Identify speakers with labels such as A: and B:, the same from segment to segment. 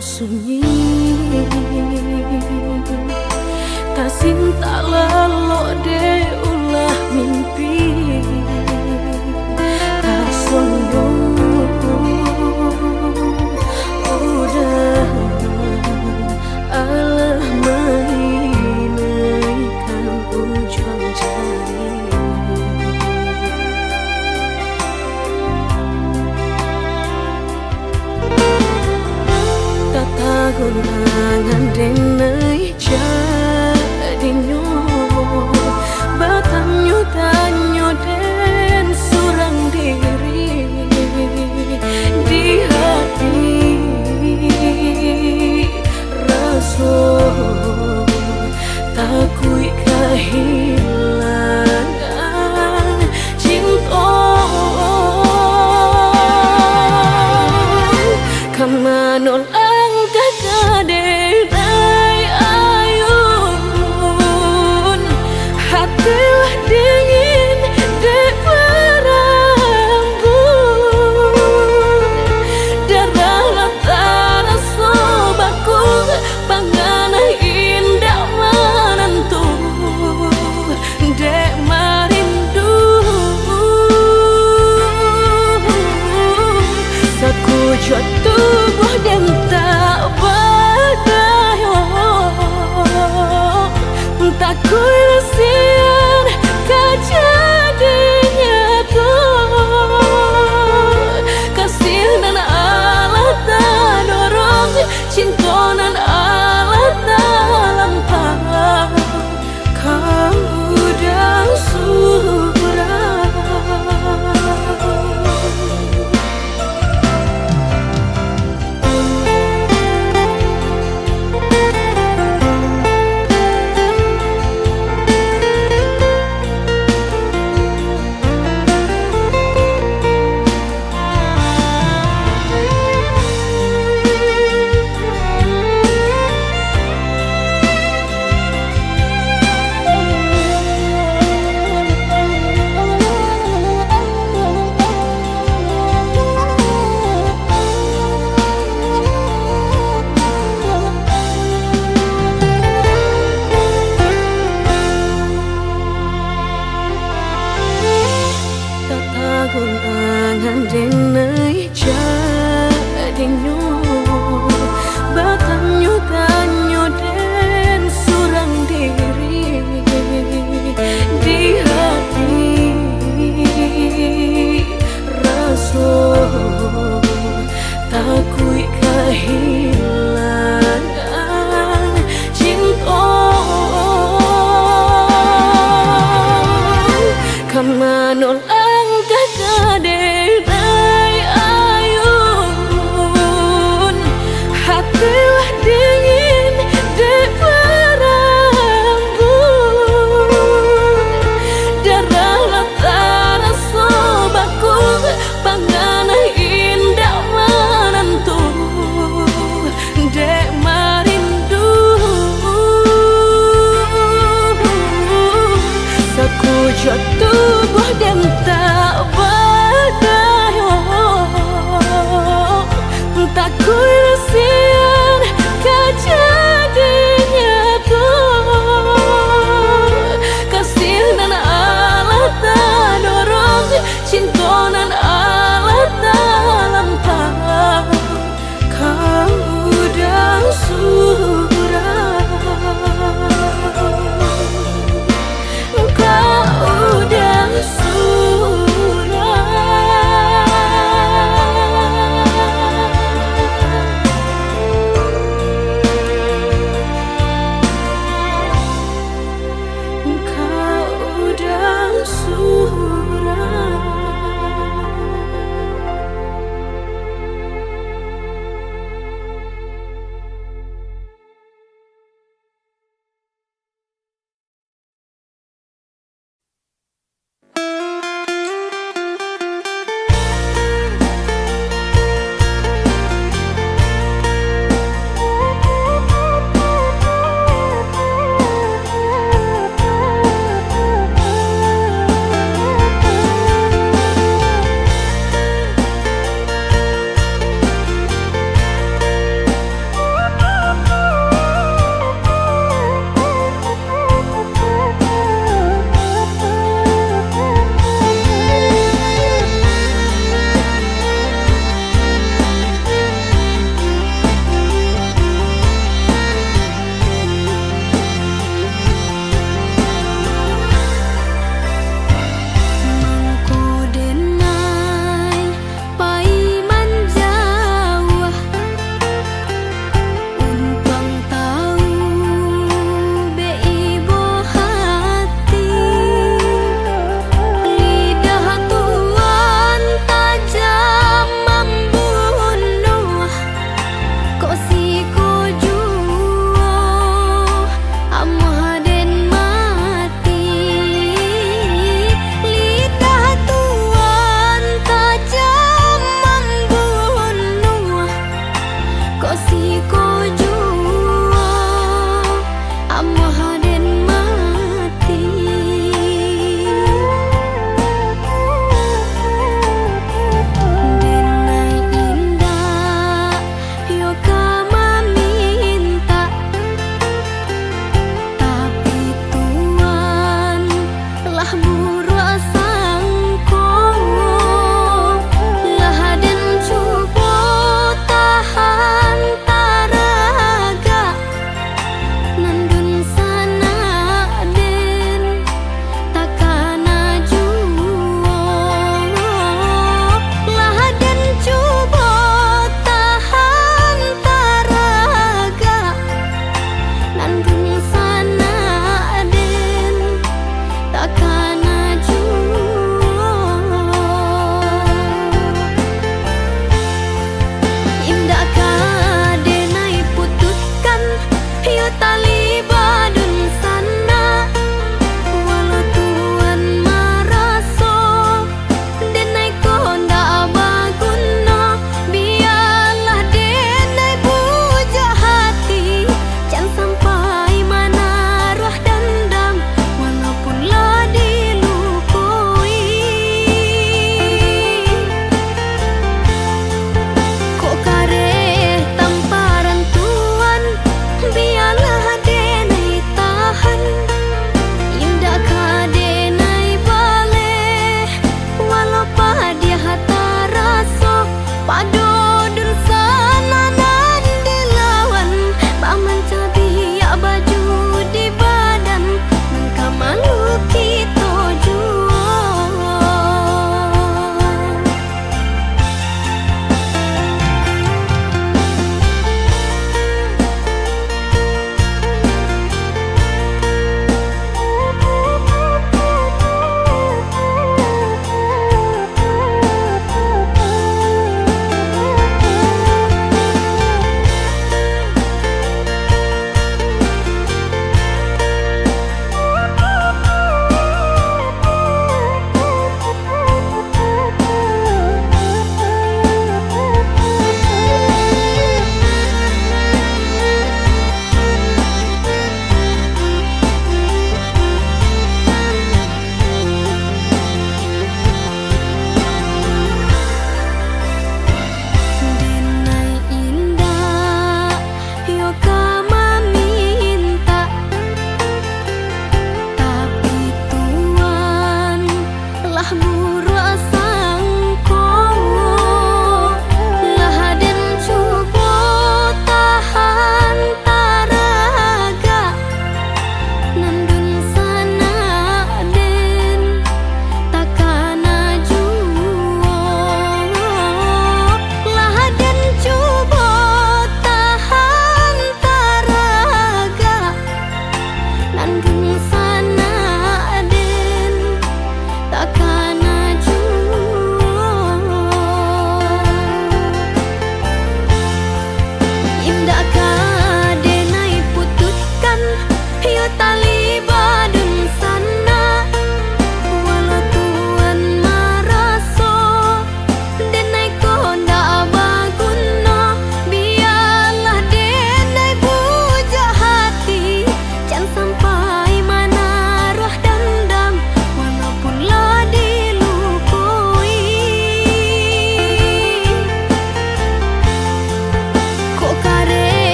A: sunyi, tak cinta lelo de ulah mimpi, tak sombong udah alah mainkan ujung jari. Gunangan denai jadinya batanyo tanyo den surang diri di hati rasa takui kehilangan cinta kamanol tubuh dan tak berdaya, tak kuilasian kejadinya tuh kasih dan Allah tak dorong cinta dan Allah tak lampau kamu dan surah. Gunangan denai jadinya batanyo tanyo den surang diri di hati rasa takui kehilangan cinta kamanol tubuh dan tak berdaya, tak kuilasian kejadinya tuh kasih dan Allah tak dorong cinta dan Allah tak lampau kamu dan surah. Surah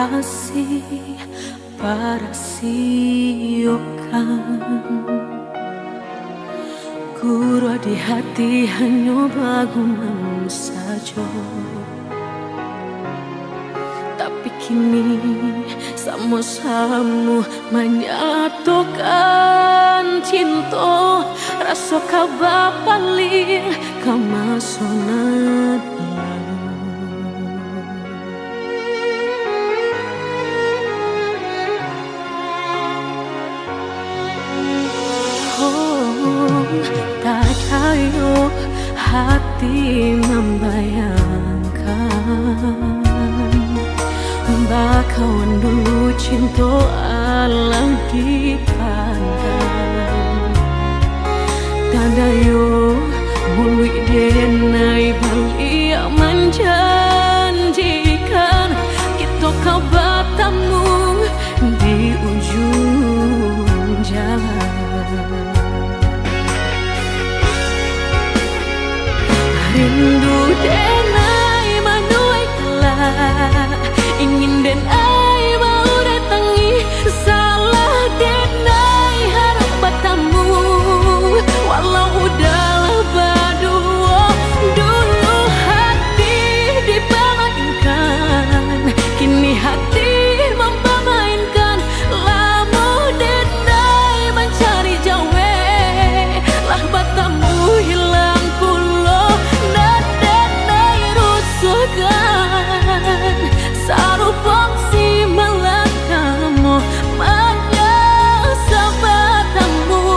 A: kasih para siokan Guru di hati hanya bagumam saja. Tapi kini sama-sama menyatukan cinta. Rasa kabar paling kamasonat tak tahu hati membayangkan bakawan dulu cinta alam dipandang tanda yo mului denai bali menjanjikan kita kau bertemu di ujung jalan. Rindu denai manuai telah ingin denai mau datangi salah denai harap bertemu walau udahlah berdua dulu hati dipermainkan kini hati mempermainkan lama denai mencari jawe lah bertemu hilang pulau dan denai rusukkan sarupang si melakamu menyasa bertemu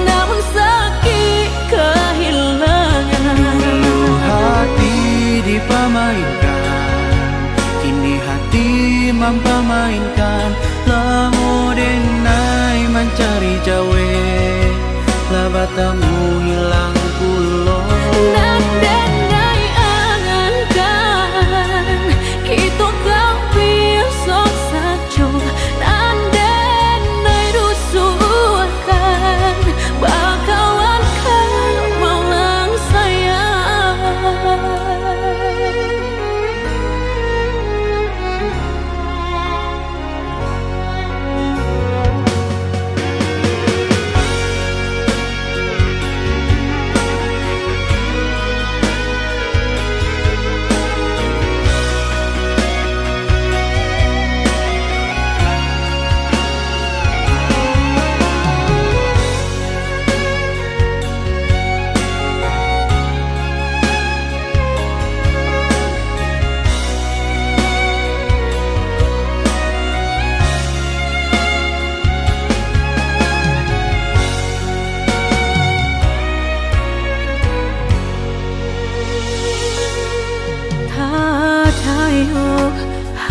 A: namun sakit kehilangan.
B: Hati dipermainkan kini hati mempermainkan lamu denai mencari jawe lah bertemu hilang pulau
A: Dan denai angankan kita kau biasa saja dan denai rusuhkan bakawan kan malang sayang.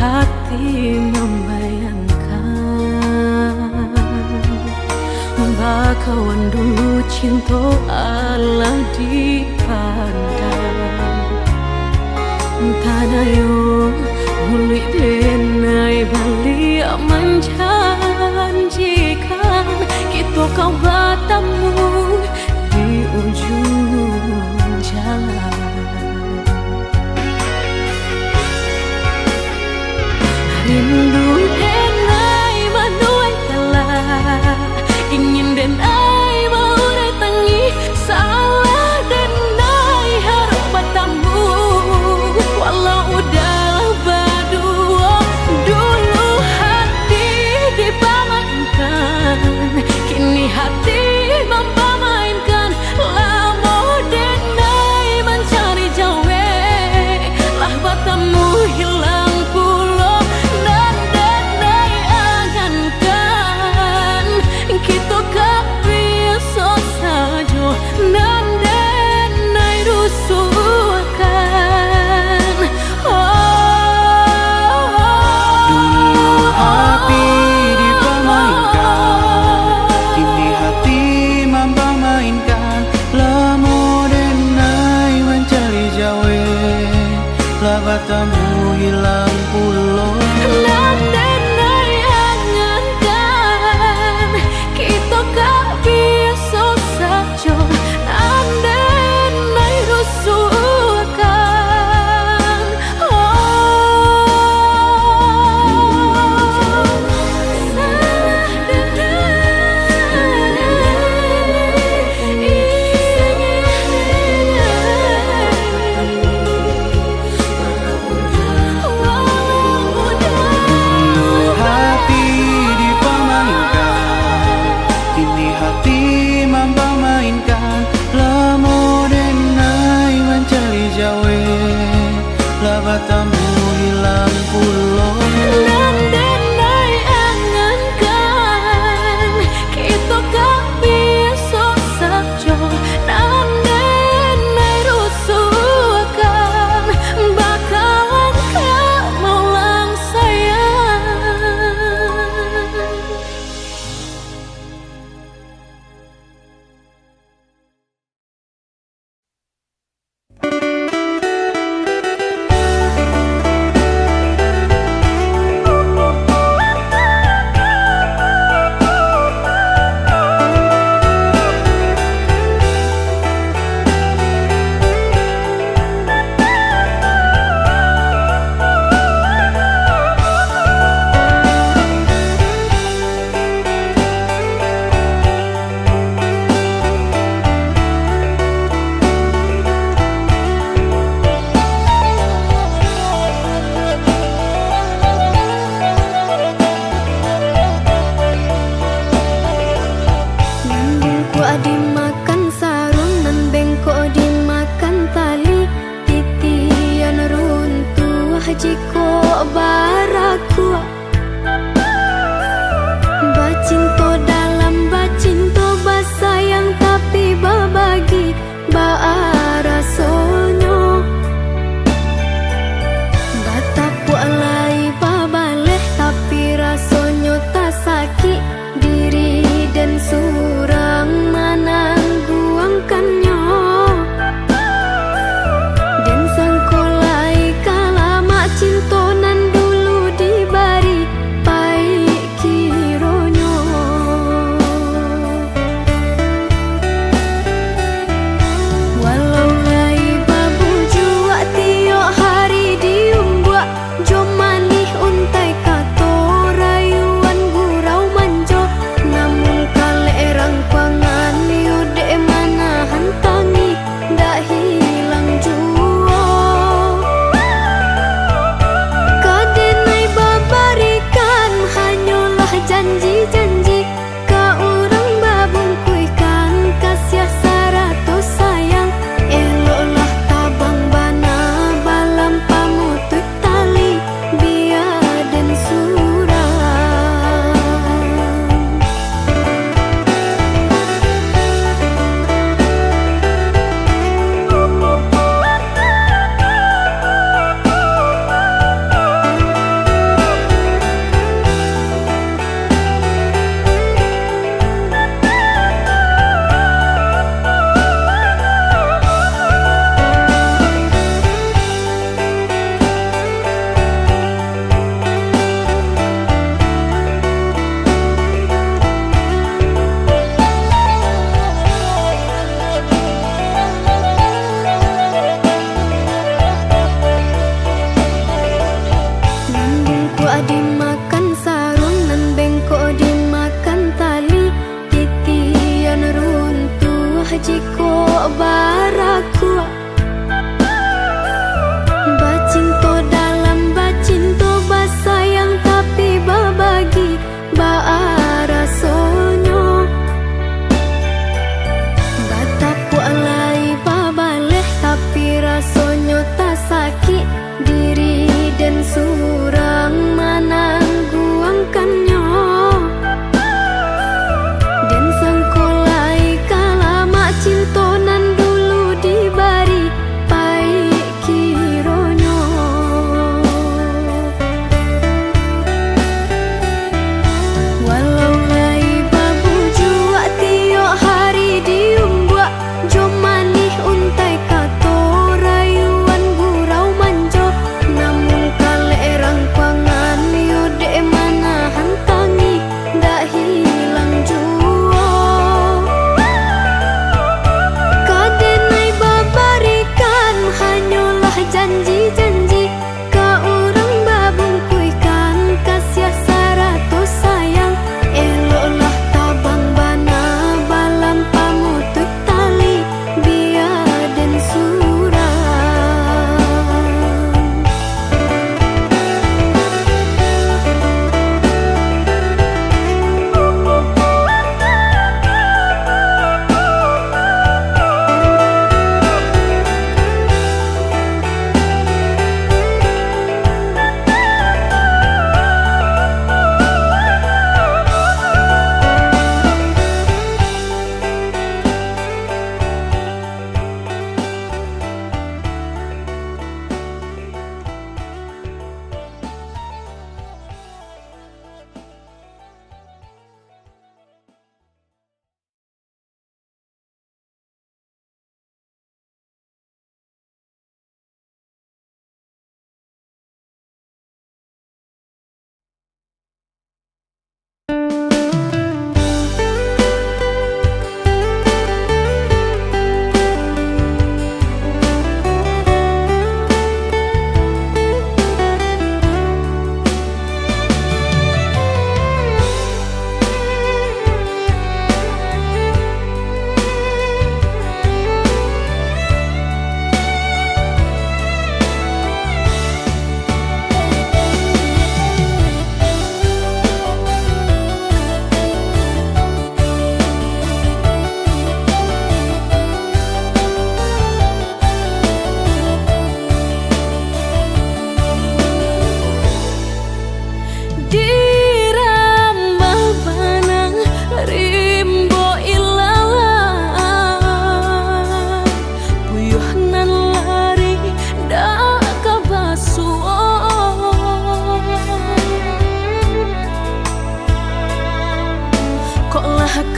A: Hati membayangkan bakawan dulu cinta Allah dipandang tanah yo mului denai bali menjanjikan kita kau bertemu di ujung jalan. Rindu denai manuai telah ingin denai mau datangi salah denai harap bertemu walau udahlah berdua dulu hati dipermainkan kini hati mempermainkan lama denai mencari jawe lah bertemu hilang pulau dan denai angankan kita kau biasa saja dan denai rusukkan.
B: Dulu hati dipermainkan kini hati mempermainkan lamu denai mencari jawe lah bertemu hilang pulau
A: Dan denai angankan kita kau biasa saja dan denai rusukkan.
B: batamu hilang pulau.
A: Nandenai angankan kita kak biasa saja. Nandenai rusuhkan bakalan kak maulang sayang. Cintonan dulu dibari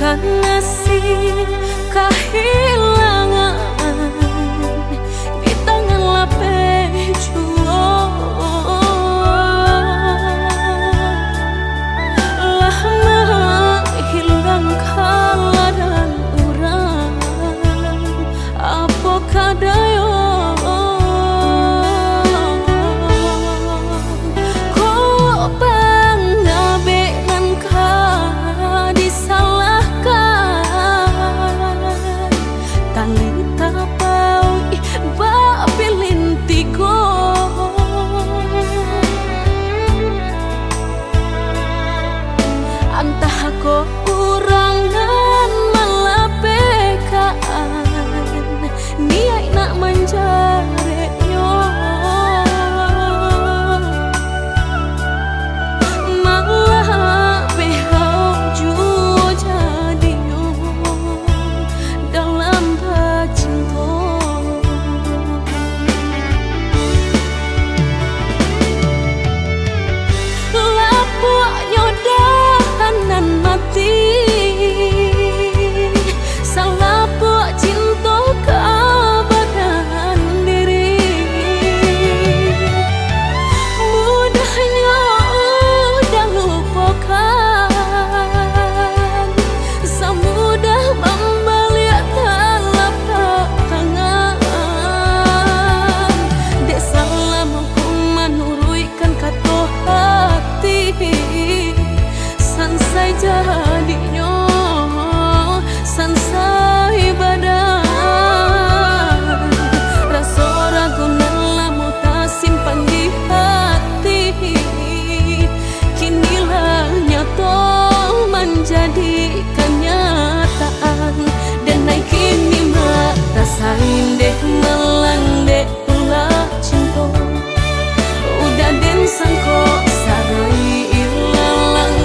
A: nasib kehilangan di tangan lapeh jua. Lama hilang kala dan urang, apa kadayo entah kekurangan malapekaan niat nak menjaretnya malah behau jua jadinya dalam bercinta. Lapuknya nan mati salah buat cinta keabadian diri. Mudahnya udah lupakan, semudah membalik telapak tangan. Dek salah mampu menurutkan kata hati, sansai jadinya sansai badan. Rasa ragu lamu tak simpan di hati, kinilah nyata menjadi kenyataan. Dan naik kini mata sain deh melang deh pula cinta udah den sangko sarai ilalang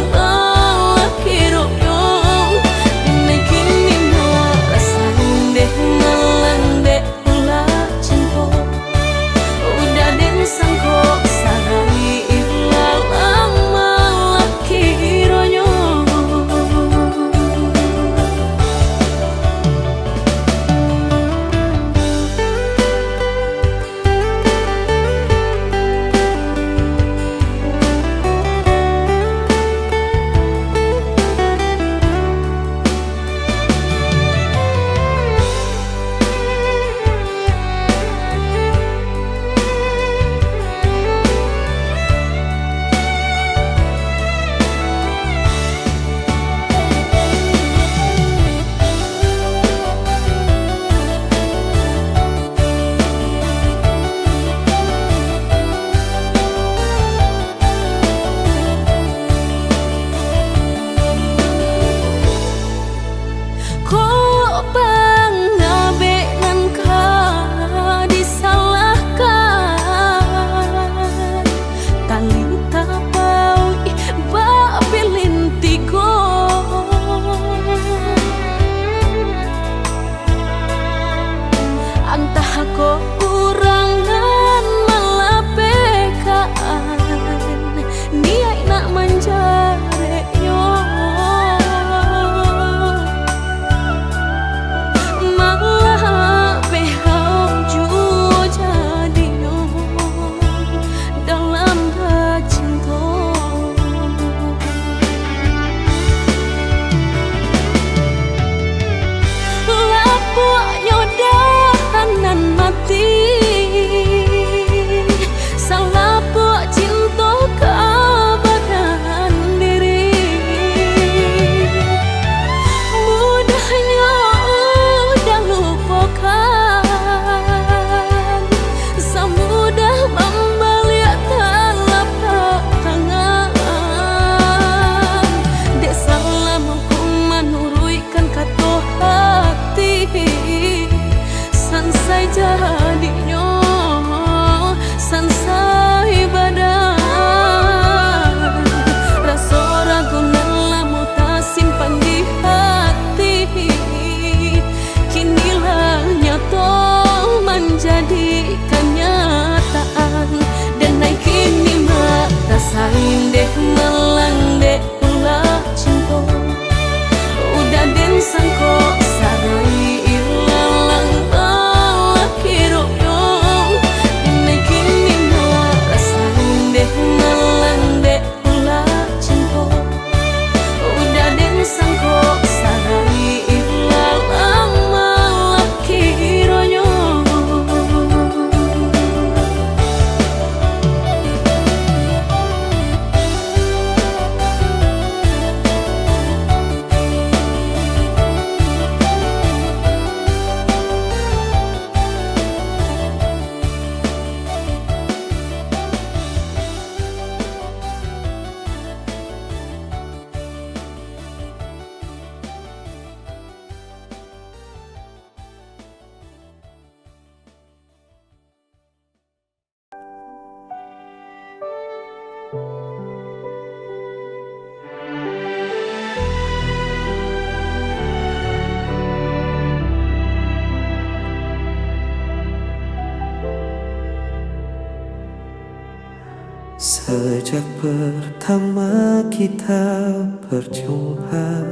B: Sejak pertama kita berjumpa,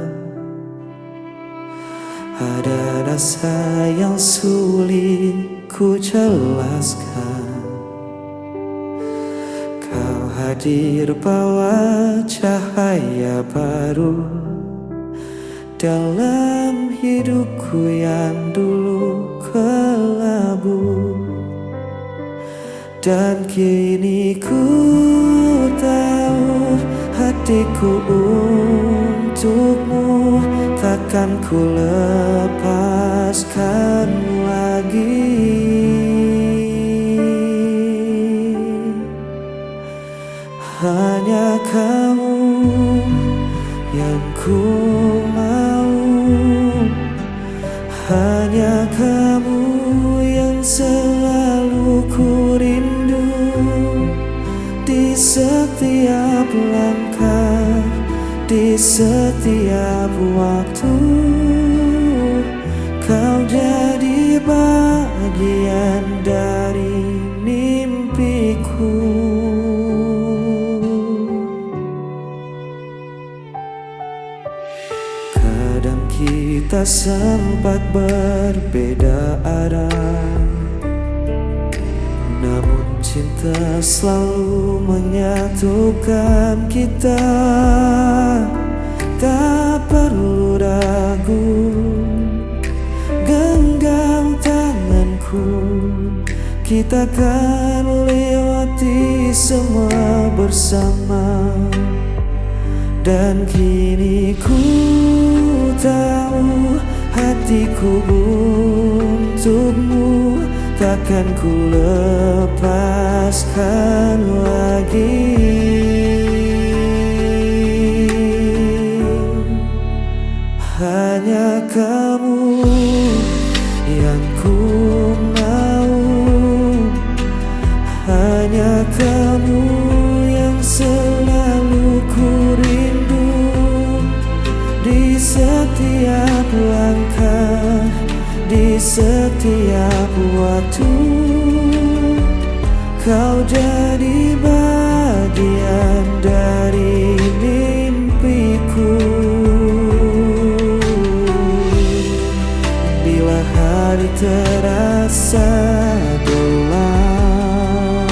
B: ada rasa yang sulit ku jelaskan. Kau hadir bawa cahaya baru dalam hidupku yang dulu kelabu. Dan kini ku tahu hatiku untukmu takkan ku lepaskan lagi. Hanya kamu yang ku mau, hanya kamu yang selalu ku rindu. Di setiap langkah, di setiap waktu, kau jadi bagian dari mimpiku. Kadang kita sempat berbeda arah, namun cinta selalu menyatukan kita. Tak perlu ragu, genggam tanganku, kita akan lewati semua bersama. Dan kini ku tahu hatiku untukmu takkan ku lepaskan lagi. Hanya kamu yang ku mau, hanya kamu yang selalu ku rindu. Di setiap langkah, di setiap waktu, kau jadi bagian dari mimpiku. Bila hari terasa gelap,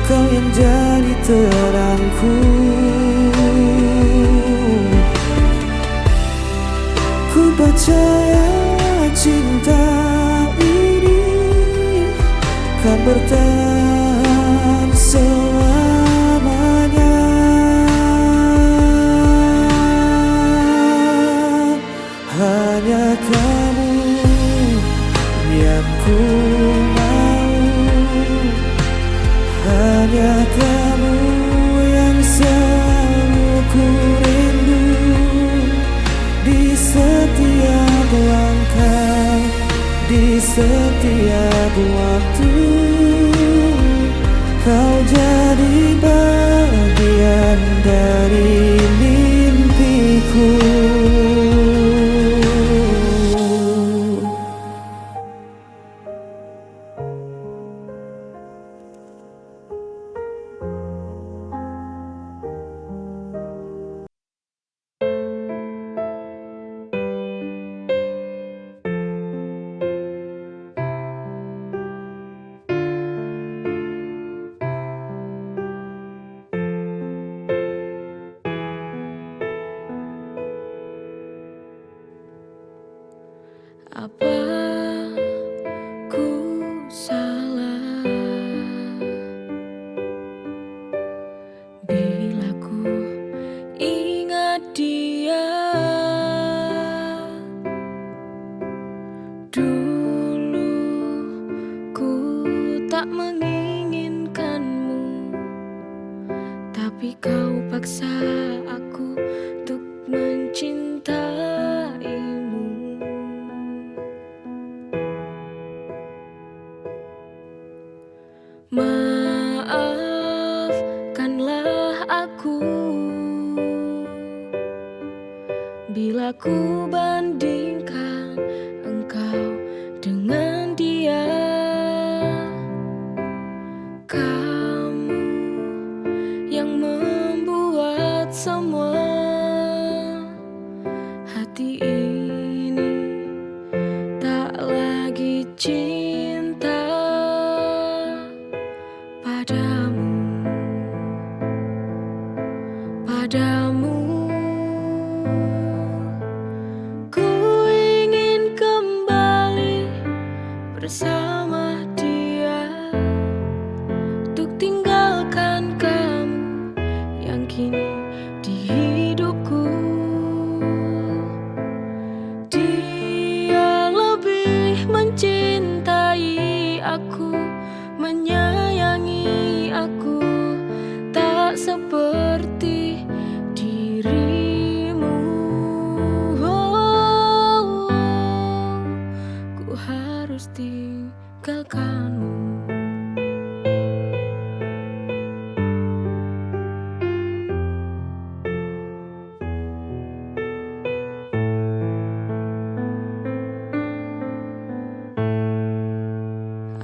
B: kau yang jadi terangku. Ku percaya cinta ini kan bertahan selamanya. Hanya kamu yang ku mau, hanya kamu yang selalu ku rindu. Di setiap langkah, di setiap waktu, kau jadi bagian dari mimpiku.
A: Apa ku salah bila ku ingat dia? Dulu ku tak menginginkanmu, tapi kau paksa aku untuk mencintaimu. Maafkanlah aku bila ku bandingkan engkau dengan dia. Kau padamu, padamu. Ku ingin kembali bersama dia, untuk tinggalkan kamu yang kini di hidupku. Dia lebih mencintai aku, menyayangi aku, tak seperti dirimu. Ku harus tinggalkanmu.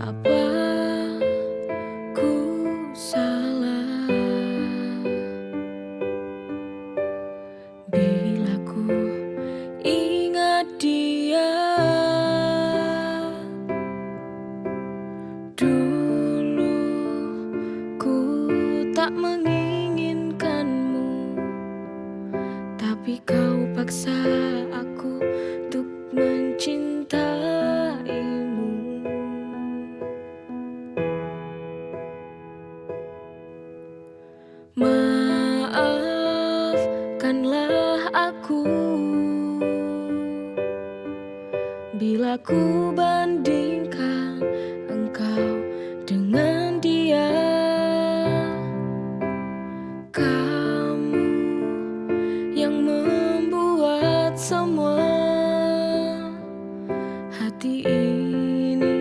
A: Apa ku salah bila ku ingat dia? Dulu ku tak menginginkanmu, tapi kau paksa aku untuk mencintaimu. Maafkanlah aku bila ku bandingkan engkau dengan dia. Kamu yang membuat semua hati ini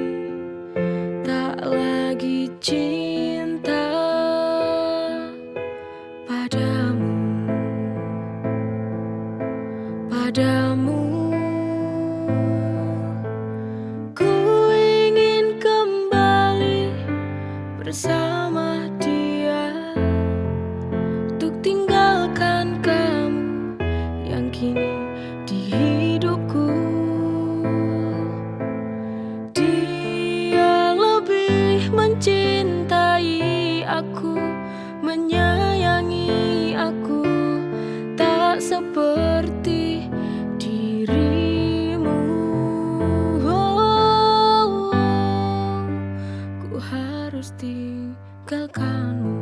A: tak lagi cinta padamu, padamu. Ku ingin kembali bersama dia, untuk tinggalkan kamu yang kini di hidupku. Dia lebih mencintai aku, menyayangi aku, tak seperti dirimu. Ku harus tinggalkanmu.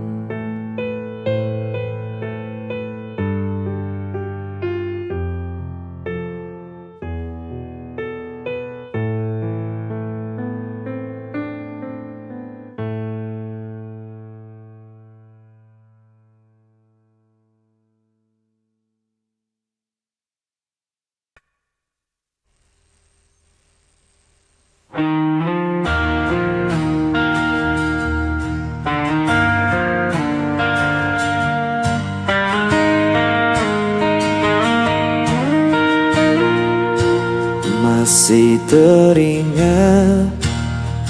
B: Masih teringat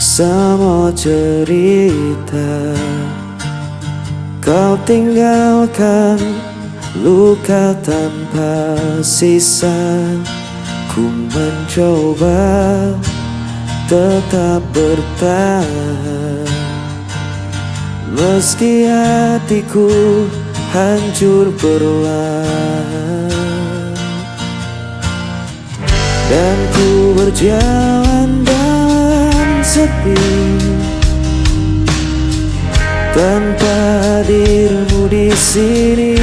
B: semua cerita, kau tinggalkan luka tanpa sisa. Ku mencoba tetap bertahan, meski hatiku hancur perlahan. Dan ku berjalan dalam sepi, tanpa hadirmu di sini.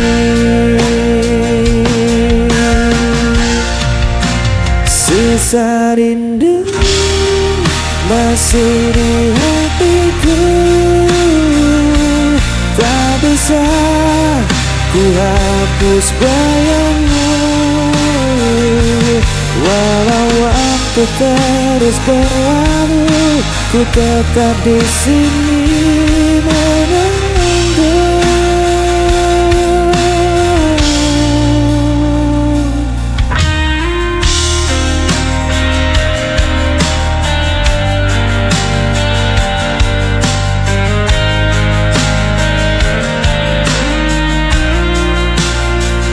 B: Sisa rindu masih di hatiku, tak bisa ku hapus bayangmu. Walau waktu terus berlalu, ku tetap di sini menunggu.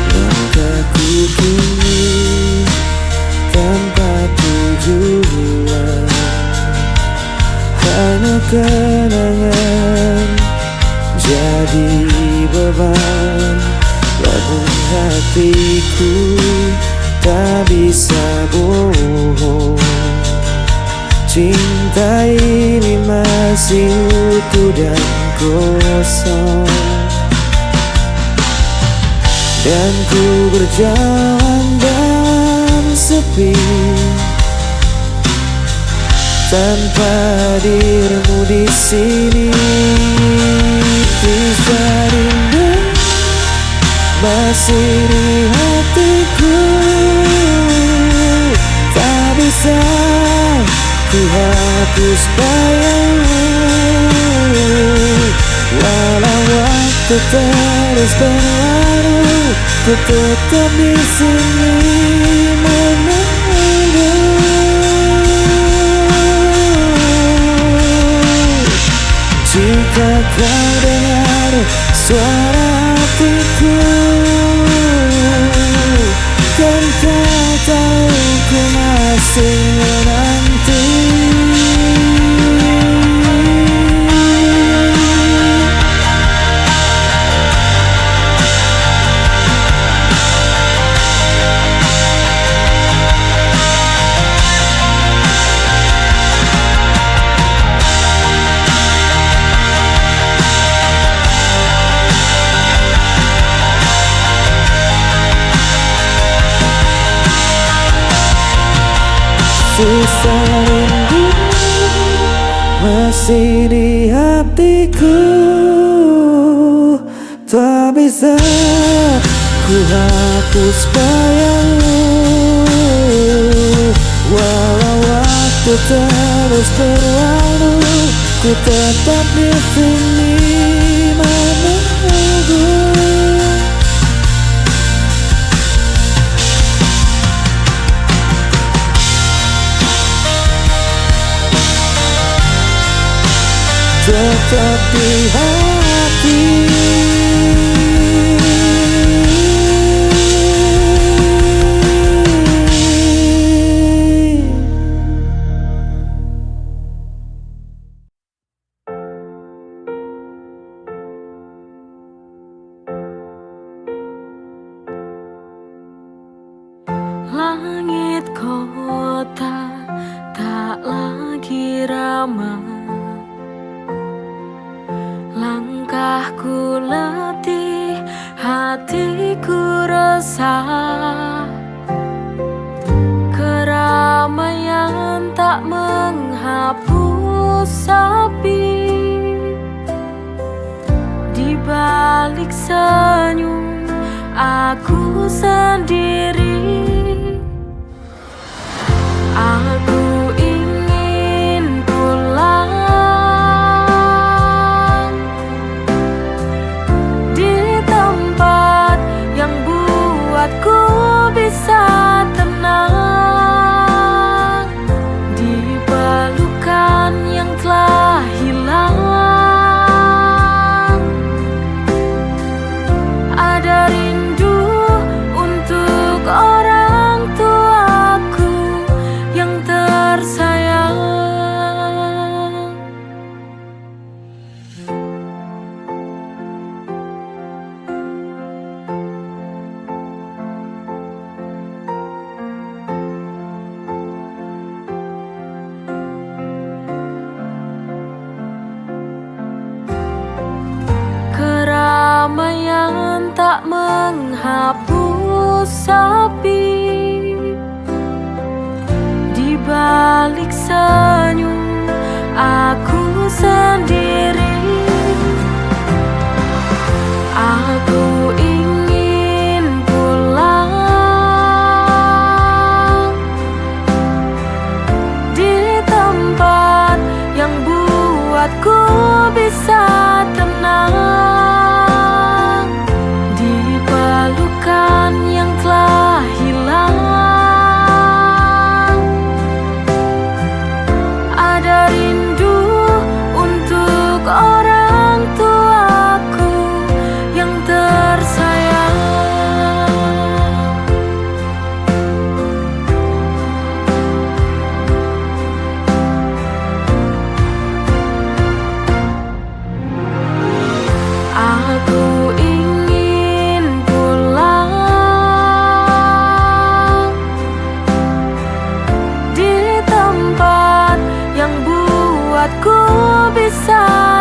B: Langkahku kini tanpa tujuan, hanya kenangan jadi beban, namun hatiku tak bisa bohong. Cinta ini masih utuh dan kosong, dan ku berjalan dalam sepi tanpa dirimu di sini. Bisa rindu masih di hatiku, tak bisa ku hapus bayangmu. Walau waktu terus berlalu, ku tetap di sini menunggu. Jika kau dengar suara hatiku, kan kau tahu ku masih menanti. Sisa rindu masih di hatiku, tak bisa ku hapus bayangmu. Walau waktu terus berlalu, ku tetap di sini menunggu. Tetap di hati.
A: Langit kota tak lagi ramai, langkahku letih, hatiku resah. Keramaian tak menghapus sepi, di balik senyum aku sendiri. Aku ingin pulang di tempat yang buatku bisa tenang, di pelukan yang telah hilang. Ada rindu untuk orang tuaku yang tersayang. Keramaian tak menghapus sepi, di balik senyum aku sendiri. Aku ingin pulang di tempat yang buatku bisa tenang, di pelukan yang telah hilang. Ada rindu untuk aku bisa